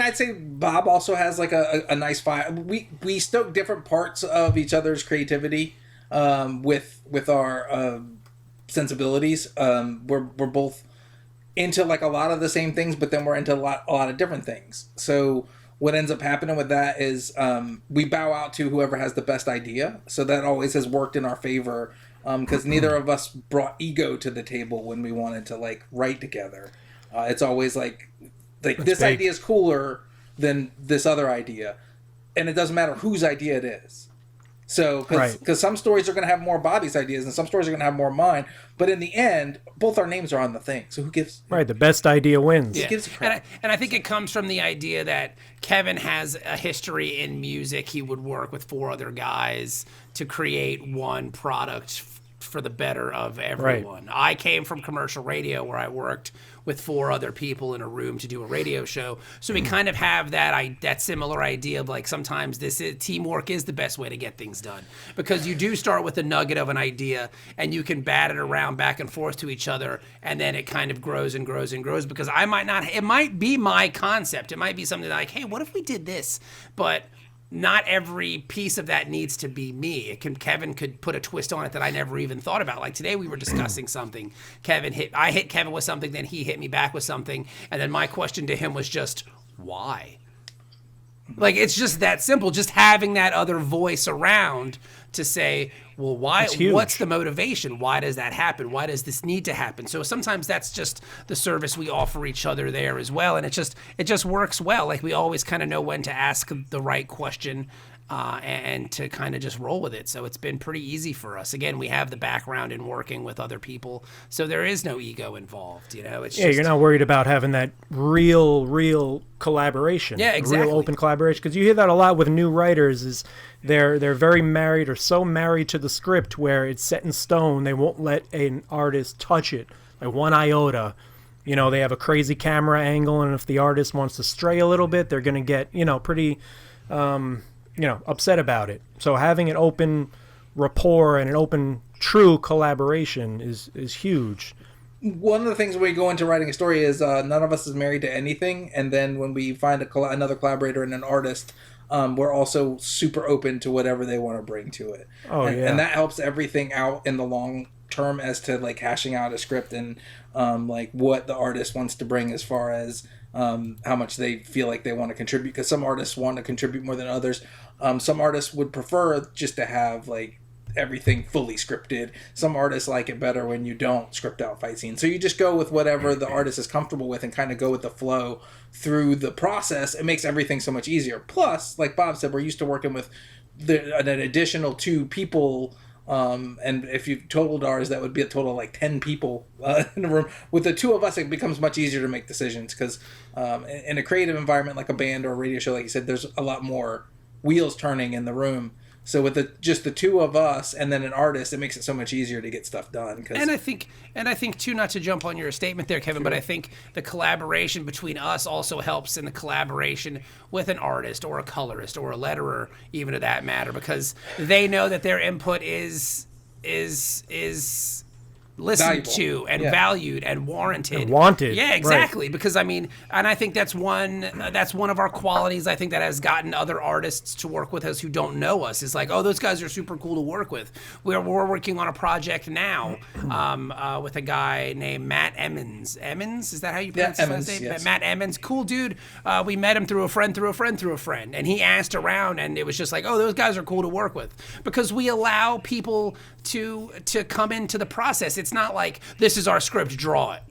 I'd say Bob also has like a nice fire. We stoke different parts of each other's creativity with our sensibilities. We're both into like a lot of the same things, but then we're into a lot of different things. So what ends up happening with that is we bow out to whoever has the best idea. So that always has worked in our favor because neither of us brought ego to the table when we wanted to like write together. It's always like this idea is cooler than this other idea, and it doesn't matter whose idea it is. So, because some stories are going to have more Bobby's ideas, and some stories are going to have more mine. But in the end, both our names are on the thing. So who gives? Right, the best idea wins. Yeah. Who gives a crap? And I think it comes from the idea that Kevin has a history in music. He would work with 4 other guys to create one product for the better of everyone. Right. I came from commercial radio where I worked with 4 other people in a room to do a radio show. So we kind of have that similar idea of like sometimes teamwork is the best way to get things done, because you do start with a nugget of an idea and you can bat it around back and forth to each other, and then it kind of grows and grows and grows, because it might be my concept. It might be something like, hey, what if we did this? But not every piece of that needs to be me. Kevin could put a twist on it that I never even thought about. Like today we were discussing something. I hit Kevin with something, then he hit me back with something, and then my question to him was just, why? Like, it's just that simple. Just having that other voice around to say, well, why? What's the motivation? Why does that happen? Why does this need to happen? So sometimes that's just the service we offer each other there as well, and it just works well. Like, we always kind of know when to ask the right question and to kind of just roll with it. So it's been pretty easy for us. Again, we have the background in working with other people, so there is no ego involved. It's you're not worried about having that real collaboration. Yeah, exactly. Real open collaboration, because you hear that a lot with new writers. Is they're very married or so married to the script where it's set in stone. They won't let an artist touch it, like one iota. They have a crazy camera angle, and if the artist wants to stray a little bit, they're going to get pretty upset about it. So having an open rapport and an open true collaboration is huge. One of the things when we go into writing a story is none of us is married to anything, and then when we find another collaborator and an artist, we're also super open to whatever they want to bring to it. And that helps everything out in the long term as to like hashing out a script and like what the artist wants to bring as far as how much they feel like they want to contribute, because some artists want to contribute more than others. Some artists would prefer just to have like everything fully scripted. Some artists like it better when you don't script out fight scenes. So you just go with whatever the artist is comfortable with and kind of go with the flow through the process. It makes everything so much easier. Plus, like Bob said, we're used to working with an additional 2 people. And if you totaled ours, that would be a total of like 10 people in a room. With the 2 of us, it becomes much easier to make decisions because in a creative environment like a band or a radio show, like you said, there's a lot more wheels turning in the room. So with just the 2 of us and then an artist, it makes it so much easier to get stuff done. And I think too, not to jump on your statement there, Kevin, but I think the collaboration between us also helps in the collaboration with an artist or a colorist or a letterer, even to that matter, because they know that their input is listened to and valued and warranted and wanted. Yeah, exactly. Right. Because and I think that's one of our qualities. I think that has gotten other artists to work with us who don't know us. Is like, oh, those guys are super cool to work with. We're working on a project now with a guy named Matt Emmons. Emmons, is that how you pronounce his last name? Yes. Matt Emmons, cool dude. We met him through a friend, and he asked around, and it was just like, oh, those guys are cool to work with, because we allow people to come into the process. It's not like, this is our script, draw it.